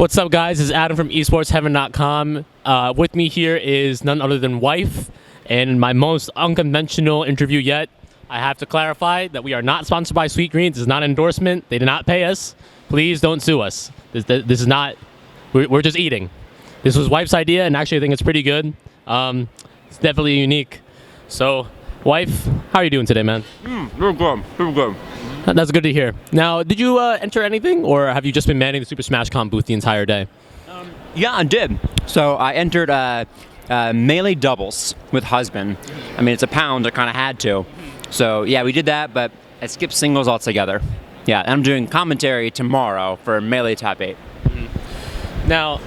What's up, guys? This is Adam from esportsheaven.com. With me here is none other than Wife, and my most unconventional interview yet. I have to clarify that we are not sponsored by Sweet Green. This is not an endorsement. They did not pay us. Please don't sue us. This is not. We're just eating. This was Wife's idea, and actually I think it's pretty good. It's definitely unique. So, Wife, how are you doing today, man? Very good. Very good. That's good to hear. Now, did you enter anything, or have you just been manning the Super Smash Con booth the entire day? Yeah, I did. So I entered melee doubles with husband. I mean, it's a pound. I kind of had to. So yeah, we did that, but I skipped singles altogether. Yeah, and I'm doing commentary tomorrow for melee top 8. Now,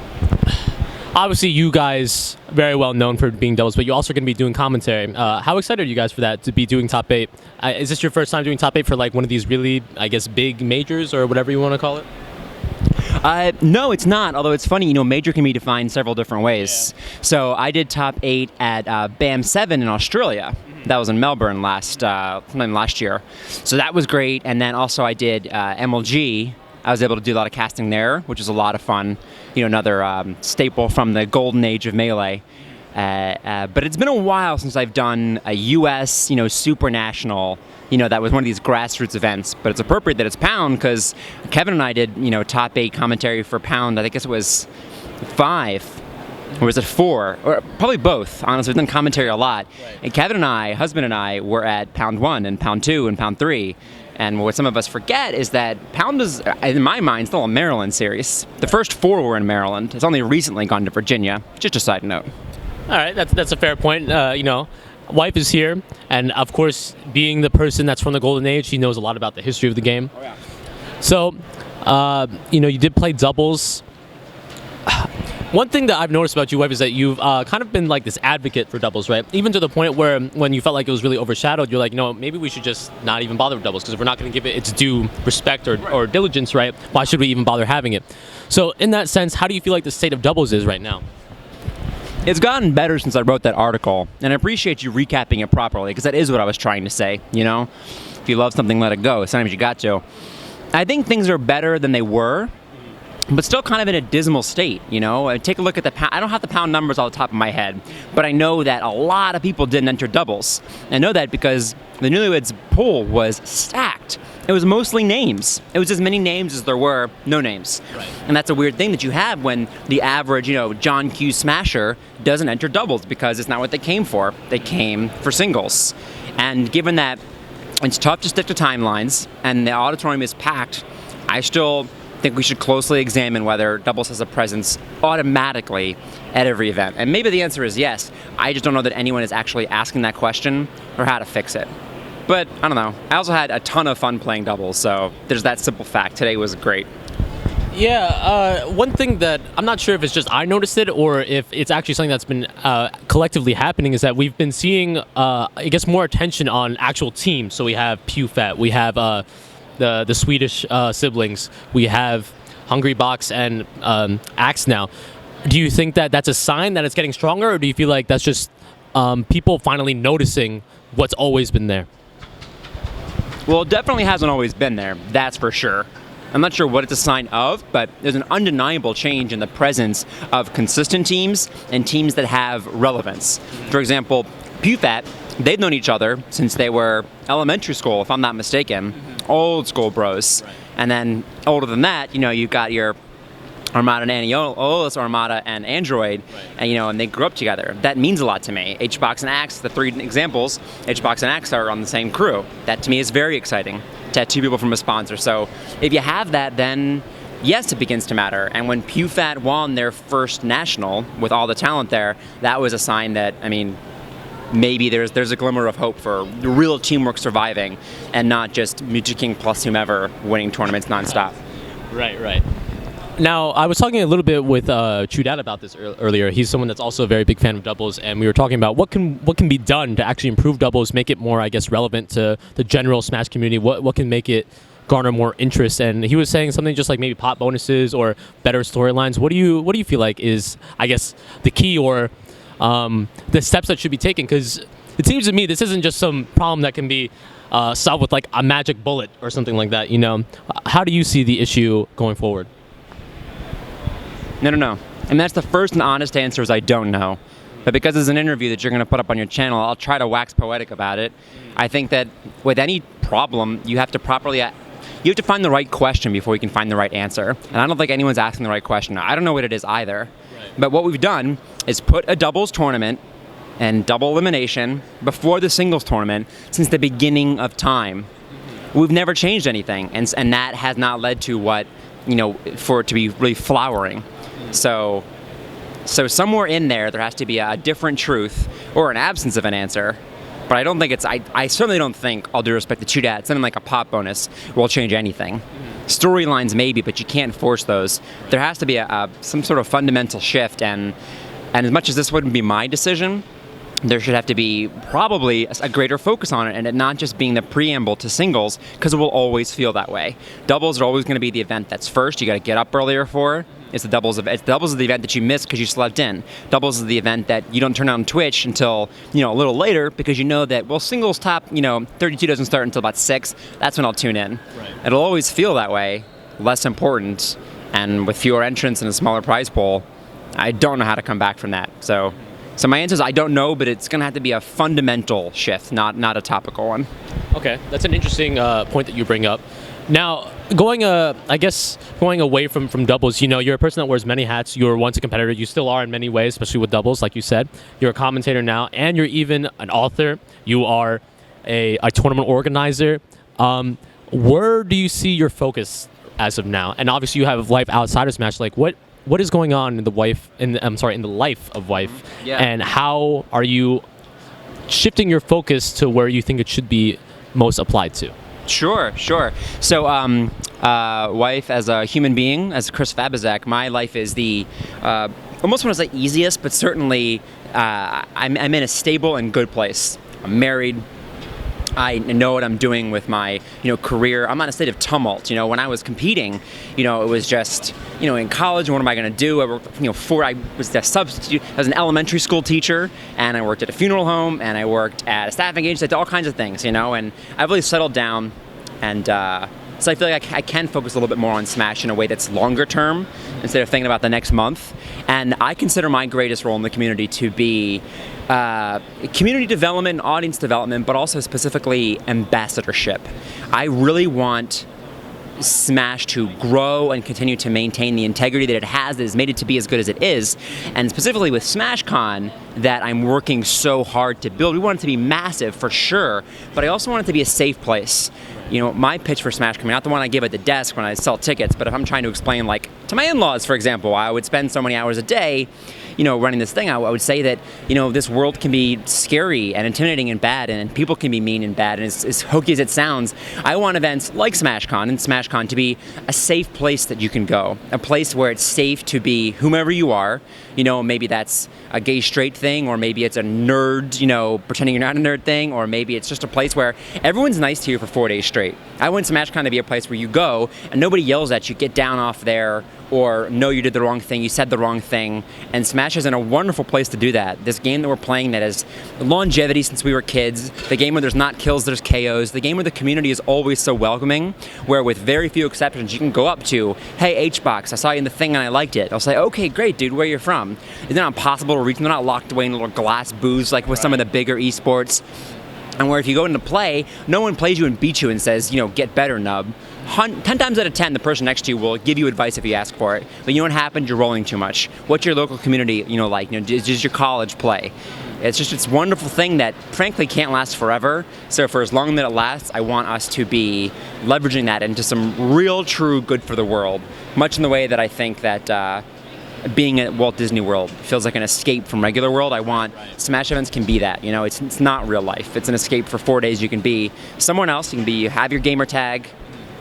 obviously, you guys very well known for being doubles, but you're also going to be doing commentary. How excited are you guys for that, to be doing top 8? Is this your first time doing top 8 for like one of these really, I guess, big majors or whatever you want to call it? No, it's not. Although it's funny, major can be defined several different ways. Yeah. So I did top 8 at BAM 7 in Australia. That was in Melbourne sometime last year. So that was great. And then also I did MLG. I was able to do a lot of casting there, which was a lot of fun. Another staple from the golden age of Melee. But it's been a while since I've done a U.S., super national, that was one of these grassroots events. But it's appropriate that it's Pound, because Kevin and I did, top 8 commentary for Pound. I think it was 5. Or was it 4? Or probably both, honestly. We've done commentary a lot. Right. And Kevin and I, husband and I, were at Pound 1 and Pound 2 and Pound 3. And what some of us forget is that Pound is, in my mind, still a Maryland series. The first 4 were in Maryland. It's only recently gone to Virginia. Just a side note. All right, that's a fair point. Wife is here, and of course, being the person that's from the golden age, she knows a lot about the history of the game. Oh, yeah. So, you did play doubles. One thing that I've noticed about you, Wife, is that you've kind of been like this advocate for doubles, right? Even to the point where when you felt like it was really overshadowed, you're like, maybe we should just not even bother with doubles, because if we're not going to give it its due respect or diligence, right, why should we even bother having it? So in that sense, how do you feel like the state of doubles is right now? It's gotten better since I wrote that article, and I appreciate you recapping it properly, because that is what I was trying to say, If you love something, let it go. Sometimes you got to. I think things are better than they were, but still kind of in a dismal state, Take a look at the pound. I don't have the pound numbers off the top of my head, but I know that a lot of people didn't enter doubles. I know that because the Newlyweds pool was stacked. It was mostly names. It was as many names as there were no names. Right. And that's a weird thing that you have when the average, John Q Smasher doesn't enter doubles, because it's not what they came for. They came for singles. And given that it's tough to stick to timelines and the auditorium is packed, I still think we should closely examine whether doubles has a presence automatically at every event. And maybe the answer is yes. I just don't know that anyone is actually asking that question or how to fix it. But I don't know. I also had a ton of fun playing doubles, so there's that simple fact. Today was great. Yeah, one thing that I'm not sure if it's just I noticed it or if it's actually something that's been collectively happening is that we've been seeing, I guess, more attention on actual teams. So we have PewFat, we have the Swedish siblings, we have Hungry Box and Axe now. Do you think that that's a sign that it's getting stronger, or do you feel like that's just people finally noticing what's always been there? Well, it definitely hasn't always been there, that's for sure. I'm not sure what it's a sign of, but there's an undeniable change in the presence of consistent teams and teams that have relevance. For example, PewFat, they've known each other since they were elementary school, if I'm not mistaken. Old school bros. Right. And then older than that, you've got your Armada and Aniolis, Armada and Android, right. And they grew up together. That means a lot to me. HBox and Axe, the 3 examples, HBox and Axe are on the same crew. That to me is very exciting to have 2 people from a sponsor. So if you have that, then yes, it begins to matter. And when PewFat won their first national with all the talent there, that was a sign that, maybe there's a glimmer of hope for real teamwork surviving and not just Mewtwo King plus whomever winning tournaments nonstop. Right. Now, I was talking a little bit with Trudad about this earlier. He's someone that's also a very big fan of doubles, and we were talking about what can be done to actually improve doubles, make it more, I guess, relevant to the general Smash community. What can make it garner more interest? And he was saying something just like maybe pot bonuses or better storylines. What do you feel like is, I guess, the key or the steps that should be taken? Because it seems to me this isn't just some problem that can be solved with like a magic bullet or something like that. How do you see the issue going forward? No. And that's the first and honest answer is I don't know. But because it's an interview that you're going to put up on your channel, I'll try to wax poetic about it. I think that with any problem, you have to find the right question before you can find the right answer. And I don't think anyone's asking the right question. I don't know what it is either. Right. But what we've done is put a doubles tournament and double elimination before the singles tournament since the beginning of time. We've never changed anything, and that has not led to what, for it to be really flowering. So somewhere in there has to be a different truth or an absence of an answer. But I don't think I certainly don't think, all due respect to Chew Dad, something like a pop bonus will change anything. Storylines maybe, but you can't force those. There has to be some sort of fundamental shift, and as much as this wouldn't be my decision, there should have to be probably a greater focus on it, and it not just being the preamble to singles, because it will always feel that way. Doubles are always going to be the event that's first. You got to get up earlier for. It's doubles is the event that you missed because you slept in. Doubles is the event that you don't turn on Twitch until a little later because you know that singles top 32 doesn't start until about 6. That's when I'll tune in. Right. It'll always feel that way, less important, and with fewer entrants and a smaller prize pool, I don't know how to come back from that. So my answer is I don't know, but it's going to have to be a fundamental shift, not a topical one. Okay, that's an interesting point that you bring up. Now, going away from doubles, you're a person that wears many hats. You were once a competitor. You still are in many ways, especially with doubles, like you said. You're a commentator now, and you're even an author. You are a tournament organizer. Where do you see your focus as of now? And obviously, you have life outside of Smash. Like, what is going on in the life of Wife, and how are you shifting your focus to where you think it should be most applied to? Sure. So, Wife as a human being, as Chris Fabizak, my life is the almost want to say easiest, but certainly I'm in a stable and good place. I'm married. I know what I'm doing with my, career. I'm not in a state of tumult. When I was competing, it was just, in college, what am I going to do? I worked, I was a substitute. I was an elementary school teacher, and I worked at a funeral home, and I worked at a staffing agency. I did all kinds of things, and I've really settled down, and so I feel like I can focus a little bit more on Smash in a way that's longer term instead of thinking about the next month. And I consider my greatest role in the community to be community development, audience development, but also specifically ambassadorship. I really want Smash to grow and continue to maintain the integrity that it has made it to be as good as it is, and specifically with SmashCon that I'm working so hard to build. We want it to be massive for sure, but I also want it to be a safe place. My pitch for SmashCon, not the one I give at the desk when I sell tickets, but if I'm trying to explain, like, to my in-laws, for example, I would spend so many hours a day, running this thing, I would say that, this world can be scary and intimidating and bad, and people can be mean and bad, and as hokey as it sounds, I want events like SmashCon and SmashCon to be a safe place that you can go, a place where it's safe to be whomever you are. Maybe that's a gay straight thing, or maybe it's a nerd, pretending you're not a nerd thing, or maybe it's just a place where everyone's nice to you for 4 days straight. I want SmashCon to be a place where you go and nobody yells at you, get down off there, or no, you did the wrong thing, you said the wrong thing. And Smash is in a wonderful place to do that. This game that we're playing that has longevity since we were kids, the game where there's not kills, there's KOs, the game where the community is always so welcoming, where with very few exceptions, you can go up to, hey, HBox, I saw you in the thing and I liked it. I'll say, okay, great, dude, where are you from? It's not impossible to reach them, they're not locked away in little glass booths like with some of the bigger esports. And where if you go into play, no one plays you and beats you and says, get better, nub. 10 times out of 10, the person next to you will give you advice if you ask for it. But you know what happened? You're rolling too much. What's your local community, like? Does your college play? It's a wonderful thing that, frankly, can't last forever. So for as long as it lasts, I want us to be leveraging that into some real, true good for the world. Much in the way that I think that being at Walt Disney World feels like an escape from regular world. I want Smash events can be that. It's not real life. It's an escape for 4 days. You can be someone else. You have your gamer tag.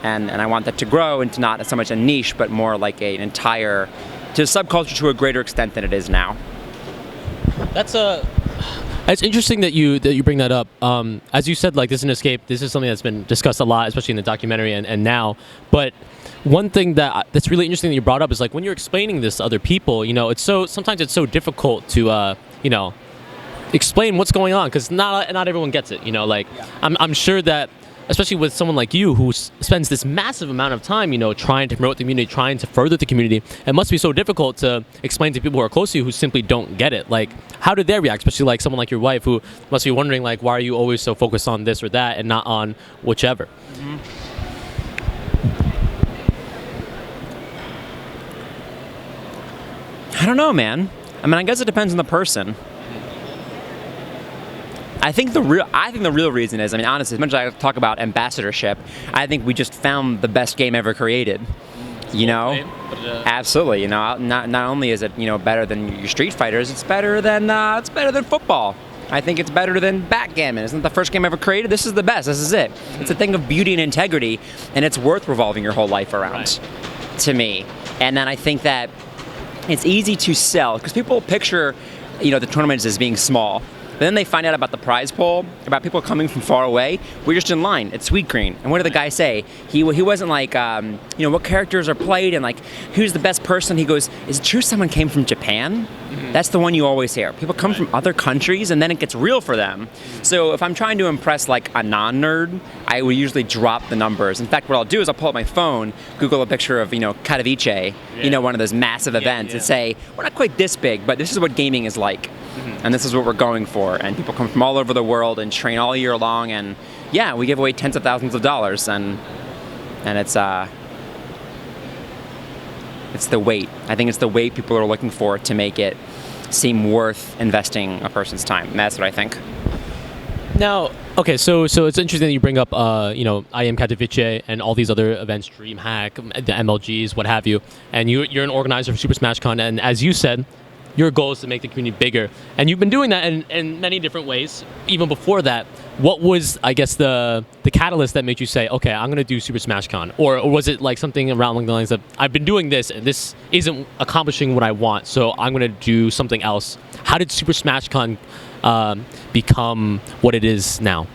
And I want that to grow into not so much a niche, but more like an entire, to subculture to a greater extent than it is now. It's interesting that you bring that up. As you said, like, this is an escape. This is something that's been discussed a lot, especially in the documentary and now. But one thing that's really interesting that you brought up is, like, when you're explaining this to other people, sometimes it's so difficult to explain what's going on because not everyone gets it. I'm sure that especially with someone like you who spends this massive amount of time, trying to promote the community, trying to further the community, it must be so difficult to explain to people who are close to you who simply don't get it. Like, how did they react? Especially like someone like your wife who must be wondering, like, why are you always so focused on this or that and not on whichever? Mm-hmm. I don't know, man. I mean, I guess it depends on the person. I think the real reason is, I mean, honestly, as much as I talk about ambassadorship, I think we just found the best game ever created. Absolutely. Not only is it better than your Street Fighters, it's better than football. I think it's better than backgammon. Isn't it the first game ever created? This is the best. This is it. It's a thing of beauty and integrity, and it's worth revolving your whole life around, to me. And then I think that it's easy to sell because people picture, the tournaments as being small. But then they find out about the prize pool, about people coming from far away. We're just in line at Sweet Green. And what did the guy say? He wasn't like, what characters are played and like, who's the best person? He goes, is it true someone came from Japan? Mm-hmm. That's the one you always hear. People come from other countries and then it gets real for them. So if I'm trying to impress like a non-nerd, I would usually drop the numbers. In fact, what I'll do is I'll pull up my phone, Google a picture of, Katowice, one of those massive events and say, we're not quite this big, but this is what gaming is like. And this is what we're going for. And people come from all over the world and train all year long. And yeah, we give away tens of thousands of dollars. And it's the weight. I think it's the weight people are looking for to make it seem worth investing a person's time. And that's what I think. Now, okay, so it's interesting that you bring up, I Am Katowice and all these other events, DreamHack, the MLGs, what have you. And you're an organizer for Super Smash Con. And as you said, your goal is to make the community bigger. And you've been doing that in many different ways. Even before that, what was, I guess, the catalyst that made you say, okay, I'm going to do Super Smash Con? Or was it like something around the lines of, I've been doing this and this isn't accomplishing what I want, so I'm going to do something else? How did Super Smash Con become what it is now?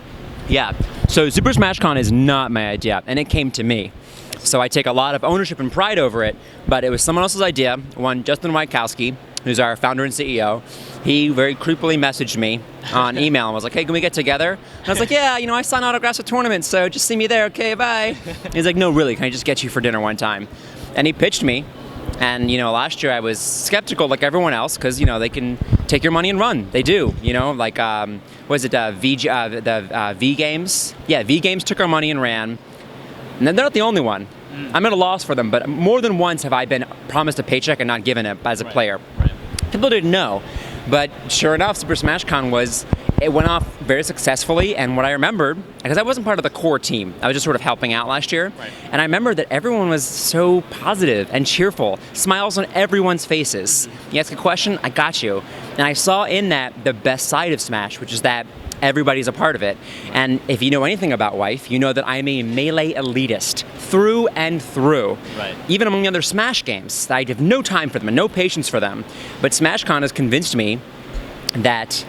Yeah, so Super Smash Con is not my idea, and it came to me. So I take a lot of ownership and pride over it, but it was someone else's idea. One, Justin Wojtkowski, who's our founder and CEO, he very creepily messaged me on email and was like, hey, can we get together? And I was like, yeah, I sign autographs at tournaments, so just see me there, okay, bye. He's like, no, really, can I just get you for dinner one time? And he pitched me, and, last year I was skeptical like everyone else, because, they can take your money and run. They do, like, V Games? Yeah, V Games took our money and ran, and then they're not the only one. I'm at a loss for them, but more than once have I been promised a paycheck and not given it as a player. Right. People didn't know, but sure enough, Super Smash Con it went off very successfully, and what I remembered, because I wasn't part of the core team, I was just sort of helping out last year, and I remember that everyone was so positive and cheerful, smiles on everyone's faces. You ask a question, I got you. And I saw in that the best side of Smash, which is that everybody's a part of it. And if you know anything about Wife, you know that I'm a melee elitist through and through. Right. Even among the other Smash games, I have no time for them and no patience for them. But SmashCon has convinced me that,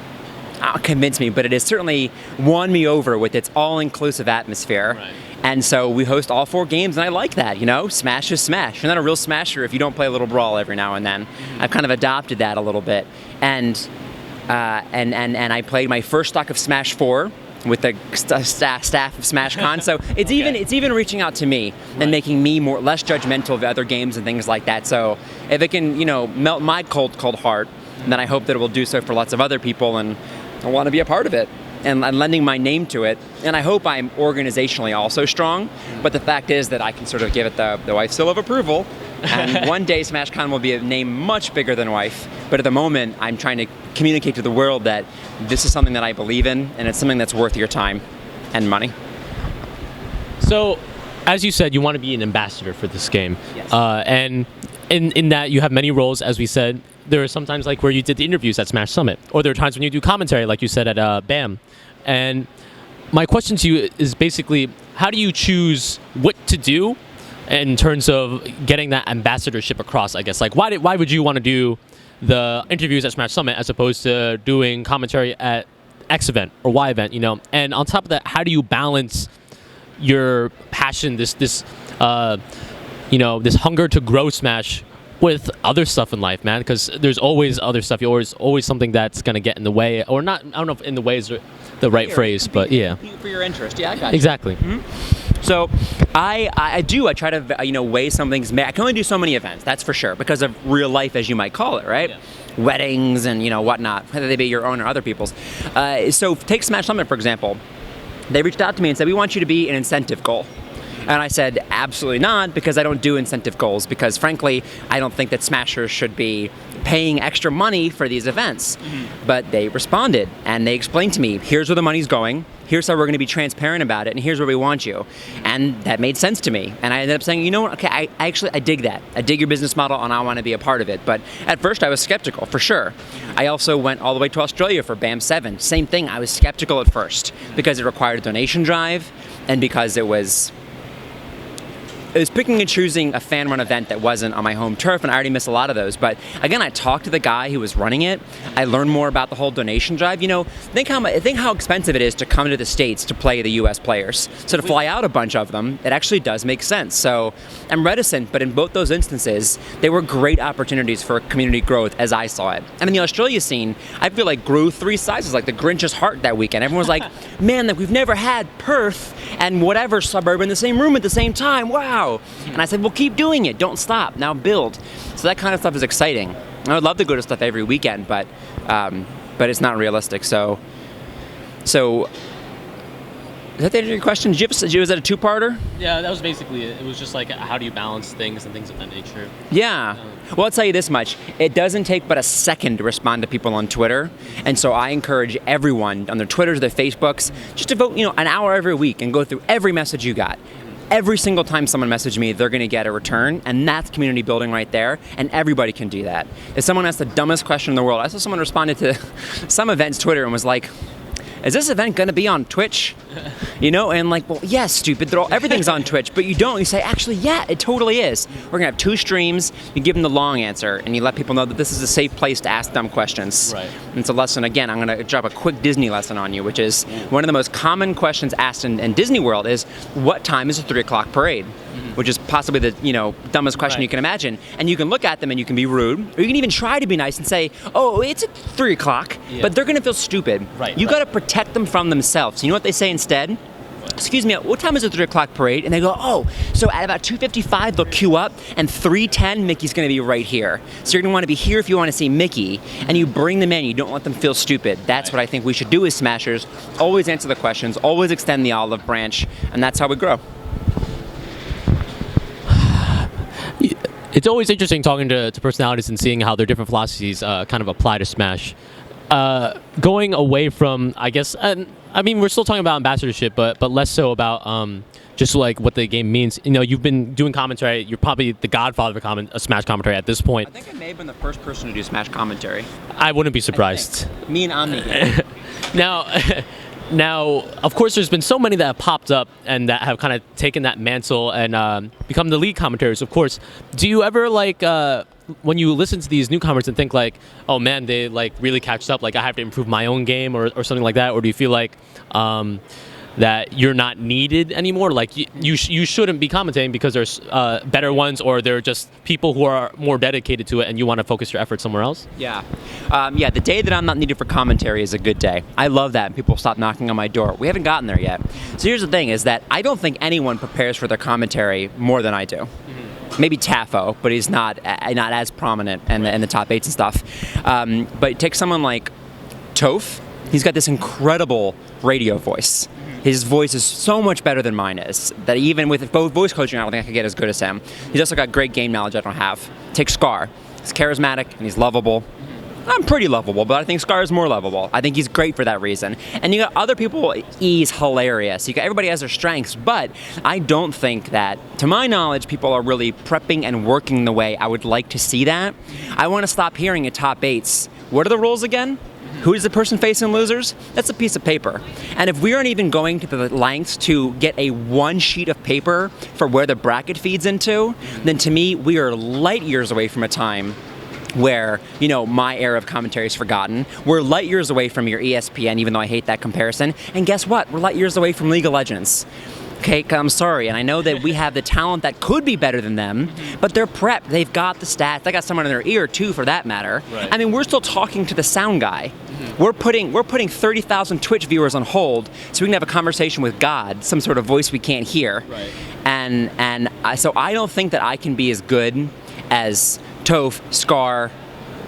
but it has certainly won me over with its all-inclusive atmosphere. Right. And so we host all 4 games, and I like that, Smash is Smash. You're not a real Smasher if you don't play a little Brawl every now and then. I've kind of adopted that a little bit. And I played my first stock of Smash 4 with the staff of SmashCon. So it's even reaching out to me and making me less judgmental of other games and things like that. So if it can, melt my cold heart, then I hope that it will do so for lots of other people, and I want to be a part of it and lending my name to it. And I hope I'm organizationally also strong. But the fact is that I can sort of give it the wife seal of approval. And one day SmashCon will be a name much bigger than Wife. But at the moment, I'm trying to communicate to the world that this is something that I believe in, and it's something that's worth your time and money. So, as you said, you want to be an ambassador for this game. Yes. And in that, you have many roles, as we said. There are sometimes like where you did the interviews at Smash Summit, or there are times when you do commentary, like you said at BAM. And my question to you is basically, how do you choose what to do in terms of getting that ambassadorship across, I guess? Like, why would you want to do the interviews at Smash Summit as opposed to doing commentary at X event or Y event, And on top of that, how do you balance your passion, this hunger to grow Smash with other stuff in life, man, because there's always other stuff. You always something that's gonna get in the way, or not. I don't know if in the way is the right phrase, but yeah. For your interest, yeah, I got you. Exactly. So I try to weigh some things. I can only do so many events, that's for sure, because of real life, as you might call it, right? Yeah. Weddings and whatnot, whether they be your own or other people's. So take Smash Summit, for example. They reached out to me and said, we want you to be an incentive goal. And I said, absolutely not, because I don't do incentive goals, because frankly, I don't think that Smashers should be paying extra money for these events. But they responded, and they explained to me, here's where the money's going, here's how we're going to be transparent about it, and here's where we want you. And that made sense to me. And I ended up saying, you know what, okay, I dig that. I dig your business model, and I want to be a part of it. But at first, I was skeptical, for sure. I also went all the way to Australia for BAM 7. Same thing, I was skeptical at first, because it required a donation drive, and because it was picking and choosing a fan-run event that wasn't on my home turf, and I already missed a lot of those. But again, I talked to the guy who was running it. I learned more about the whole donation drive. Think how expensive it is to come to the States to play the U.S. players. So to fly out a bunch of them, it actually does make sense. So I'm reticent, but in both those instances, they were great opportunities for community growth as I saw it. And in the Australia scene, I feel like grew 3 sizes, like the Grinch's heart that weekend. Everyone was like, man, we've never had Perth and whatever suburb in the same room at the same time. Wow. And I said, well, keep doing it. Don't stop. Now build. So that kind of stuff is exciting. I would love to go to stuff every weekend, but it's not realistic. So is that the answer to your question? Was that a two-parter? Yeah, that was basically it. It was just like, how do you balance things and things of that nature? Yeah. Well, I'll tell you this much. It doesn't take but a second to respond to people on Twitter. And so I encourage everyone on their Twitters, their Facebooks, just to vote, an hour every week and go through every message you got. Every single time someone messages me, they're going to get a return, and that's community building right there, and everybody can do that. If someone asks the dumbest question in the world, I saw someone responded to some event's Twitter and was like, is this event going to be on Twitch? And like, well, yes, stupid. Everything's on Twitch, but you don't. You say, actually, yeah, it totally is. We're going to have 2 streams. You give them the long answer, and you let people know that this is a safe place to ask dumb questions. Right. And it's a lesson. Again, I'm going to drop a quick Disney lesson on you, which is one of the most common questions asked in Disney World is, what time is the 3 o'clock parade? Which is possibly the dumbest question you can imagine. And you can look at them and you can be rude, or you can even try to be nice and say, oh, it's at 3 o'clock, but they're going to feel stupid. You got to protect them from themselves. You know what they say instead? Excuse me, what time is the 3 o'clock parade? And they go, oh, so at about 2:55 they'll queue up, and 3:10 Mickey's going to be right here. So you're going to want to be here if you want to see Mickey, and you bring them in. You don't let them feel stupid. That's what I think we should do as Smashers. Always answer the questions, always extend the olive branch, and that's how we grow. It's always interesting talking to personalities and seeing how their different philosophies kind of apply to Smash. Going away from, I guess, we're still talking about ambassadorship, but less so about just like what the game means. You've been doing commentary. You're probably the godfather of a Smash commentary at this point. I think I may have been the first person to do Smash commentary. I wouldn't be surprised. Me and Omni. Now, of course, there's been so many that have popped up and that have kind of taken that mantle and become the lead commentators, of course. Do you ever, when you listen to these newcomers and think, oh, man, they, really catched up, I have to improve my own game or something like that? Or do you feel like that you're not needed anymore? You shouldn't be commentating because there's better ones, or they're just people who are more dedicated to it and you want to focus your efforts somewhere else? Yeah. The day that I'm not needed for commentary is a good day. I love that, and people stop knocking on my door. We haven't gotten there yet. So here's the thing, is that I don't think anyone prepares for their commentary more than I do. Mm-hmm. Maybe Taffo, but he's not as prominent in the top 8s and stuff. But take someone like Toph. He's got this incredible radio voice. His voice is so much better than mine is, that even with both voice coaching, I don't think I could get as good as him. He's also got great game knowledge I don't have. Take Scar. He's charismatic and he's lovable. I'm pretty lovable, but I think Scar is more lovable. I think he's great for that reason. And you got other people, E's hilarious. Everybody has their strengths, but I don't think that, to my knowledge, people are really prepping and working the way I would like to see that. I want to stop hearing at top 8s. What are the rules again? Who is the person facing losers? That's a piece of paper. And if we aren't even going to the lengths to get a 1 sheet of paper for where the bracket feeds into, then to me, we are light years away from a time where, my era of commentary is forgotten. We're light years away from your ESPN, even though I hate that comparison. And guess what? We're light years away from League of Legends. Okay, I'm sorry, and I know that we have the talent that could be better than them, but they're prepped. They've got the stats. They got someone in their ear too, for that matter. Right. I mean, we're still talking to the sound guy. We're putting 30,000 Twitch viewers on hold so we can have a conversation with God, some sort of voice we can't hear. Right. So I don't think that I can be as good as Toph, Scar,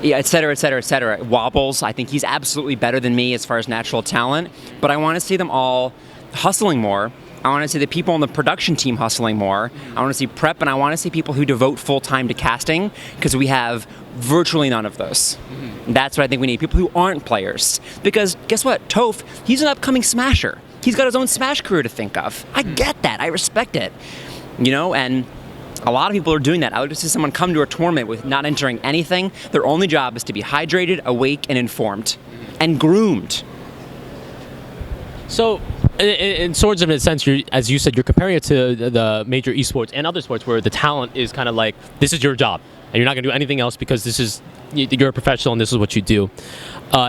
et cetera, et cetera, et cetera. Wobbles, I think he's absolutely better than me as far as natural talent, but I want to see them all hustling more. I want to see the people on the production team hustling more. I want to see prep, and I want to see people who devote full time to casting, because we have virtually none of those. That's what I think we need, people who aren't players. Because guess what? Toph, he's an upcoming smasher. He's got his own Smash career to think of. I get that. I respect it. You know, and a lot of people are doing that. I would just see someone come to a tournament with not entering anything. Their only job is to be hydrated, awake, and informed, and groomed. So, in sort of a sense, as you said, you're comparing it to the major esports and other sports where the talent is kind of like, this is your job, and you're not going to do anything else because you're a professional and this is what you do.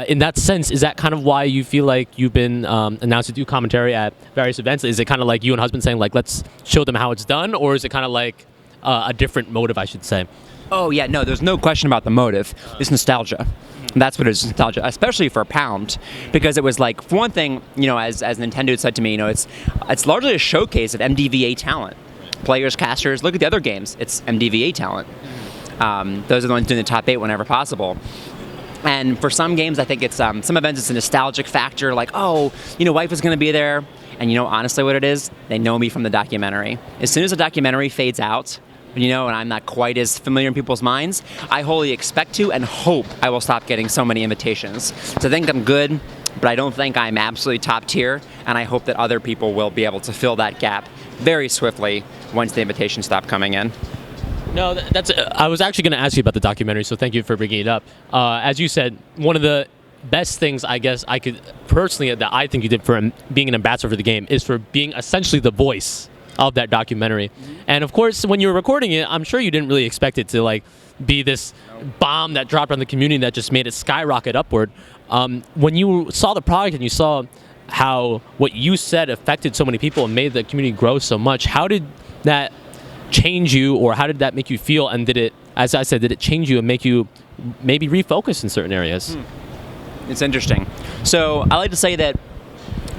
In that sense, is that kind of why you feel like you've been announced to do commentary at various events? Is it kind of like you and husband saying, like, let's show them how it's done, or is it kind of like a different motive, I should say? Oh, yeah, no, there's no question about the motive. It's nostalgia. That's what it is, nostalgia, especially for Pound, because it was like, for one thing, you know, as Nintendo had said to me, you know, it's largely a showcase of MDVA talent. Players, casters, look at the other games, it's MDVA talent. Those are the ones doing the top 8 whenever possible. And for some games, I think it's, some events, it's a nostalgic factor, like, oh, you know, wife is going to be there. And you know, honestly what it is? They know me from the documentary. As soon as the documentary fades out, you know, and I'm not quite as familiar in people's minds, I wholly expect to and hope I will stop getting so many invitations. So I think I'm good, but I don't think I'm absolutely top tier, and I hope that other people will be able to fill that gap very swiftly once the invitations stop coming in. No, that's. I was actually going to ask you about the documentary, so thank you for bringing it up. As you said, one of the best things I guess I could personally that I think you did for being an ambassador for the game is for being essentially the voice of that documentary. And of course, when you were recording it, I'm sure you didn't really expect it to like be this bomb that dropped on the community that just made it skyrocket upward. When you saw the product and you saw how what you said affected so many people and made the community grow so much, how did that change you, or how did that make you feel? And did it, as I said, did it change you and make you maybe refocus in certain areas? It's interesting. So I like to say that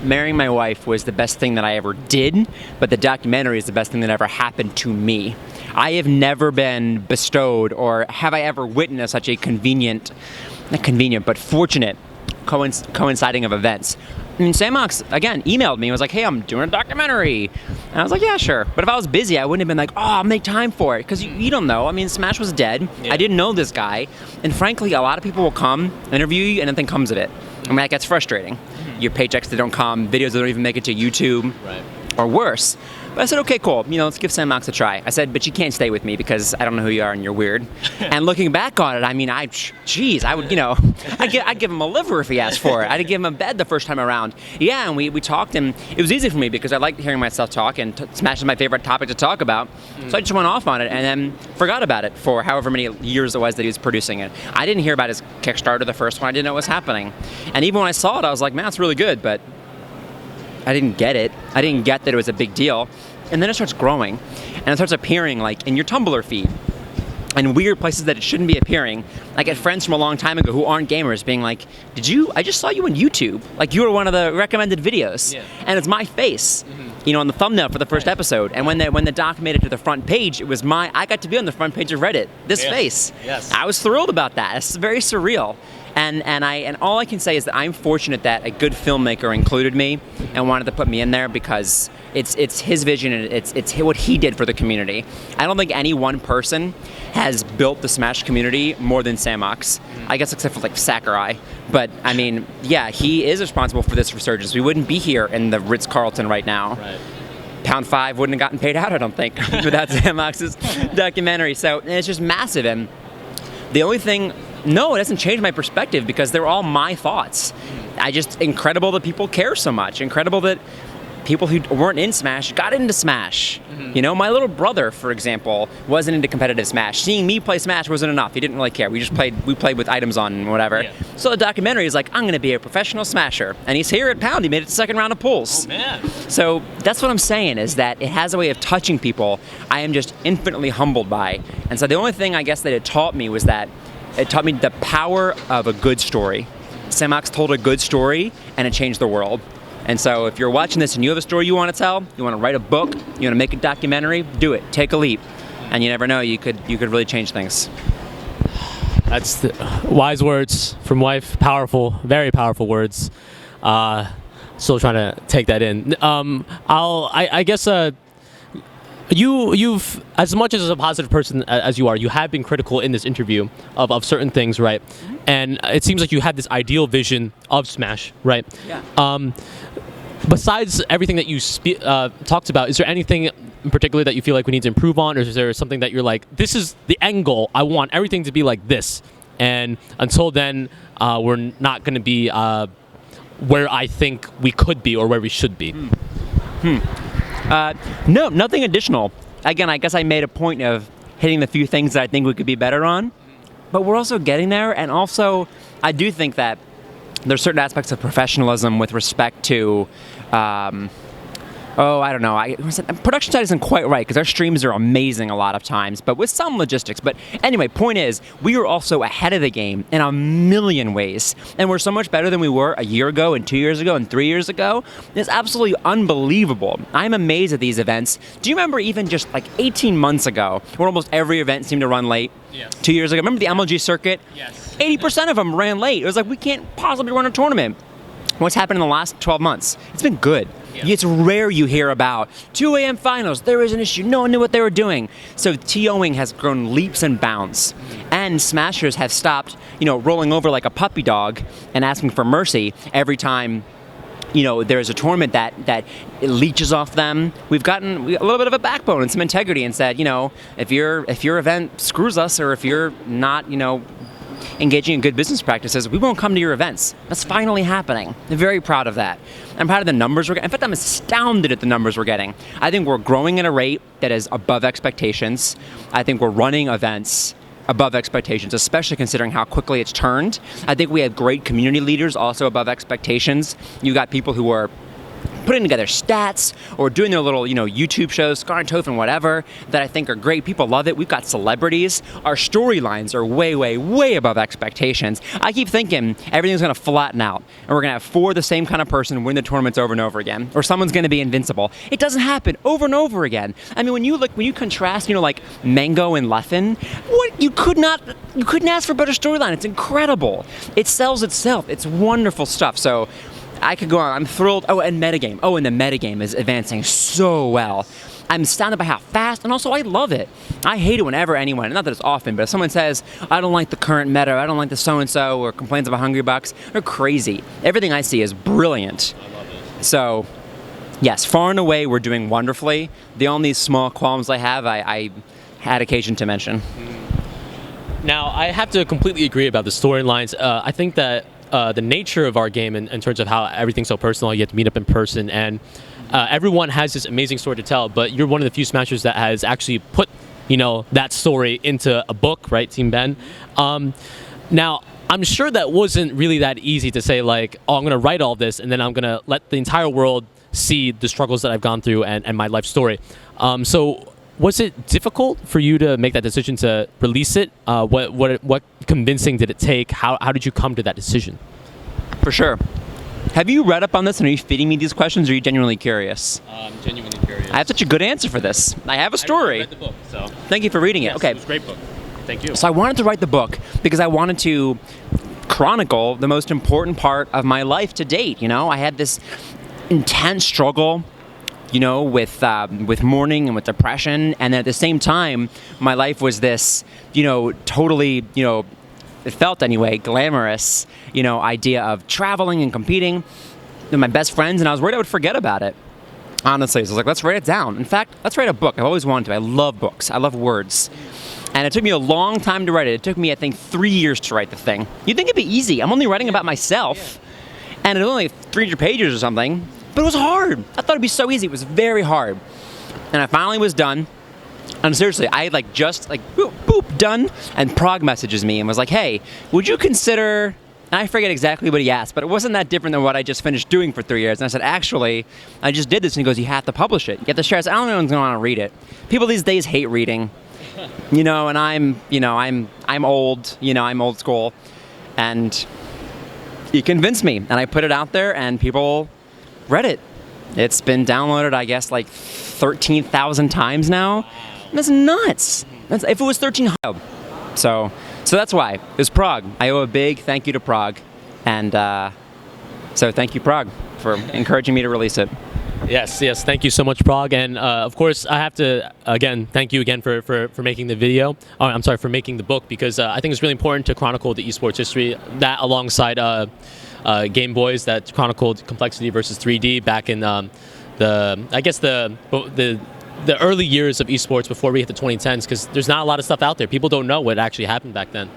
marrying my wife was the best thing that I ever did, but the documentary is the best thing that ever happened to me. I have never been bestowed, or have I ever witnessed such a not convenient, but fortunate coinciding of events. I mean, Samox, again, emailed me and was like, hey, I'm doing a documentary. And I was like, yeah, sure. But if I was busy, I wouldn't have been like, oh, I'll make time for it. Because you don't know. I mean, Smash was dead. Yeah. I didn't know this guy. And frankly, a lot of people will come, interview you, and nothing comes of it. I mean, that gets frustrating. Your paychecks that don't come, videos that don't even make it to YouTube, right, or worse. But I said, okay, cool, you know, let's give Sandbox a try. I said, but you can't stay with me because I don't know who you are and you're weird. And looking back on it, I mean, I would, you know, I'd give him a liver if he asked for it. I'd give him a bed the first time around. Yeah, and we talked, and it was easy for me because I liked hearing myself talk, and Smash is my favorite topic to talk about. So I just went off on it and then forgot about it for however many years it was that he was producing it. I didn't hear about his Kickstarter, the first one. I didn't know what was happening. And even when I saw it, I was like, man, it's really good, but I didn't get it. I didn't get that it was a big deal. And then it starts growing, and it starts appearing like in your Tumblr feed, and weird places that it shouldn't be appearing. I get friends from a long time ago who aren't gamers being like, I just saw you on YouTube. Like, you were one of the recommended videos. Yeah. And it's my face, you know, on the thumbnail for the first episode. And when the doc made it to the front page, it was I got to be on the front page of Reddit. This face. Yes. I was thrilled about that. It's very surreal. And all I can say is that I'm fortunate that a good filmmaker included me and wanted to put me in there, because it's his vision and it's what he did for the community. I don't think any one person has built the Smash community more than Samox. I guess except for like Sakurai. But I mean, yeah, he is responsible for this resurgence. We wouldn't be here in the Ritz-Carlton right now. Right. Pound 5 wouldn't have gotten paid out, I don't think, without Samox's documentary. So it's just massive. And the only thing, no, it doesn't change my perspective, because they're all my thoughts. Incredible that people care so much. Incredible that people who weren't in Smash got into Smash. You know, my little brother, for example, wasn't into competitive Smash. Seeing me play Smash wasn't enough. He didn't really care. We played with items on and whatever. Yeah. So the documentary is like, I'm going to be a professional Smasher. And he's here at Pound. He made it to the second round of pools. Oh, man. So that's what I'm saying, is that it has a way of touching people I am just infinitely humbled by. And so the only thing I guess that it taught me was that it taught me the power of a good story. Samox told a good story, and it changed the world. And so if you're watching this and you have a story you want to tell, you want to write a book, you want to make a documentary, do it. Take a leap. And you never know, you could really change things. That's the wise words from wife. Powerful, very powerful words. Still trying to take that in. I guess you've, as much as a positive person as you are, you have been critical in this interview of certain things, right? And it seems like you have this ideal vision of Smash, right? Yeah. Besides everything that you talked about, is there anything in particular that you feel like we need to improve on, or is there something that you're like, this is the end goal, I want everything to be like this, and until then, we're not going to be where I think we could be or where we should be? No, nothing additional. Again, I guess I made a point of hitting the few things that I think we could be better on, but we're also getting there. And also, I do think that there's certain aspects of professionalism with respect to, I don't know. Production side isn't quite right because our streams are amazing a lot of times, but with some logistics. But anyway, point is, we are also ahead of the game in a million ways. And we're so much better than we were a year ago and 2 years ago and 3 years ago. It's absolutely unbelievable. I'm amazed at these events. Do you remember even just like 18 months ago, where almost every event seemed to run late? Yes. 2 years ago. Remember the MLG circuit? Yes. 80% of them ran late. It was like, we can't possibly run a tournament. What's happened in the last 12 months? It's been good. Yeah. It's rare you hear about 2 a.m. finals. There is an issue. No one knew what they were doing. So TOing has grown leaps and bounds. And Smashers have stopped, rolling over like a puppy dog and asking for mercy every time, there's a tournament that it leeches off them. We've gotten a little bit of a backbone and some integrity and said, if your event screws us, or if you're not, engaging in good business practices, we won't come to your events. That's finally happening. I'm very proud of that. I'm proud of the numbers we're getting. In fact, I'm astounded at the numbers we're getting. I think we're growing at a rate that is above expectations. I think we're running events above expectations, especially considering how quickly it's turned. I think we have great community leaders also above expectations. You got people who are putting together stats or doing their little, YouTube shows, Scar and Toph, whatever, that I think are great. People love it. We've got celebrities. Our storylines are way, way, way above expectations. I keep thinking everything's going to flatten out, and we're going to have 4 the same kind of person win the tournaments over and over again, or someone's going to be invincible. It doesn't happen over and over again. I mean, when you contrast, like Mango and Leffen, you couldn't ask for a better storyline. It's incredible. It sells itself. It's wonderful stuff. So I could go on. I'm thrilled. Oh, and metagame. Oh, and the metagame is advancing so well. I'm astounded by how fast, and also I love it. I hate it whenever anyone, not that it's often, but if someone says, I don't like the current meta, I don't like the so-and-so, or complains about Hungry Bucks, they're crazy. Everything I see is brilliant. I love it. So, yes, far and away, we're doing wonderfully. The only small qualms I have, I had occasion to mention. Now, I have to completely agree about the storylines. I think that the nature of our game in terms of how everything's so personal, you have to meet up in person, and everyone has this amazing story to tell, but you're one of the few Smashers that has actually put, that story into a book, right, Team Ben? Now, I'm sure that wasn't really that easy to say, like, oh, I'm going to write all this, and then I'm going to let the entire world see the struggles that I've gone through and my life story. So was it difficult for you to make that decision to release it? What convincing did it take? How did you come to that decision? For sure. Have you read up on this, and are you feeding me these questions, or are you genuinely curious? I'm genuinely curious. I have such a good answer for this. I have a story. I read the book, so. Thank you for reading it. Yes, Okay. It was a great book. Thank you. So I wanted to write the book because I wanted to chronicle the most important part of my life to date. I had this intense struggle, with mourning and with depression, and at the same time, my life was this, totally, it felt anyway, glamorous, idea of traveling and competing with my best friends, and I was worried I would forget about it. Honestly, so I was like, let's write it down. In fact, let's write a book. I've always wanted to. I love books. I love words. And it took me a long time to write it. It took me, I think, 3 years to write the thing. You'd think it'd be easy. I'm only writing about myself. And it's only 300 pages or something. But it was hard. I thought it'd be so easy. It was very hard. And I finally was done. And seriously, I had like just like boop, boop, done. And Prague messages me and was like, hey, would you consider, and I forget exactly what he asked, but it wasn't that different than what I just finished doing for 3 years. And I said, actually, I just did this. And he goes, you have to publish it. You have to share it. I said, I don't know who's going to want to read it. People these days hate reading, and I'm old, I'm old school. And he convinced me. And I put it out there and people read it. It's been downloaded, I guess, like 13,000 times now. That's nuts. If it was 1300. So that's why. It was Prague. I owe a big thank you to Prague. And so thank you, Prague, for encouraging me to release it. Yes. Thank you so much, Prague. And of course, I have to, again, thank you again for making the video. Oh, I'm sorry, for making the book, because I think it's really important to chronicle the esports history. That alongside Game Boys that chronicled complexity versus 3D back in the early years of esports before we hit the 2010s, because there's not a lot of stuff out there. People don't know what actually happened back then.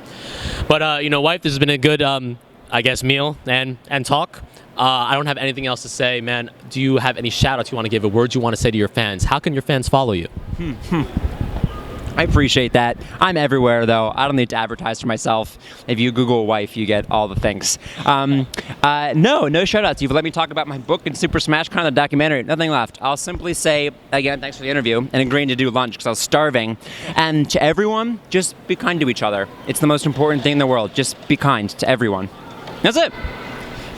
But wife, this has been a good meal and talk. I don't have anything else to say, man. Do you have any shout outs you want to give, a word you want to say to your fans? How can your fans follow you? I appreciate that. I'm everywhere, though. I don't need to advertise for myself. If you Google wife, you get all the things. No shout-outs. You've let me talk about my book and Super Smash Con, the documentary. Nothing left. I'll simply say, again, thanks for the interview and agreeing to do lunch because I was starving. And to everyone, just be kind to each other. It's the most important thing in the world. Just be kind to everyone. That's it.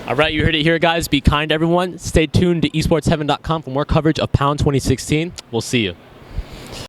All right, you heard it here, guys. Be kind to everyone. Stay tuned to esportsheaven.com for more coverage of Pound 2016. We'll see you.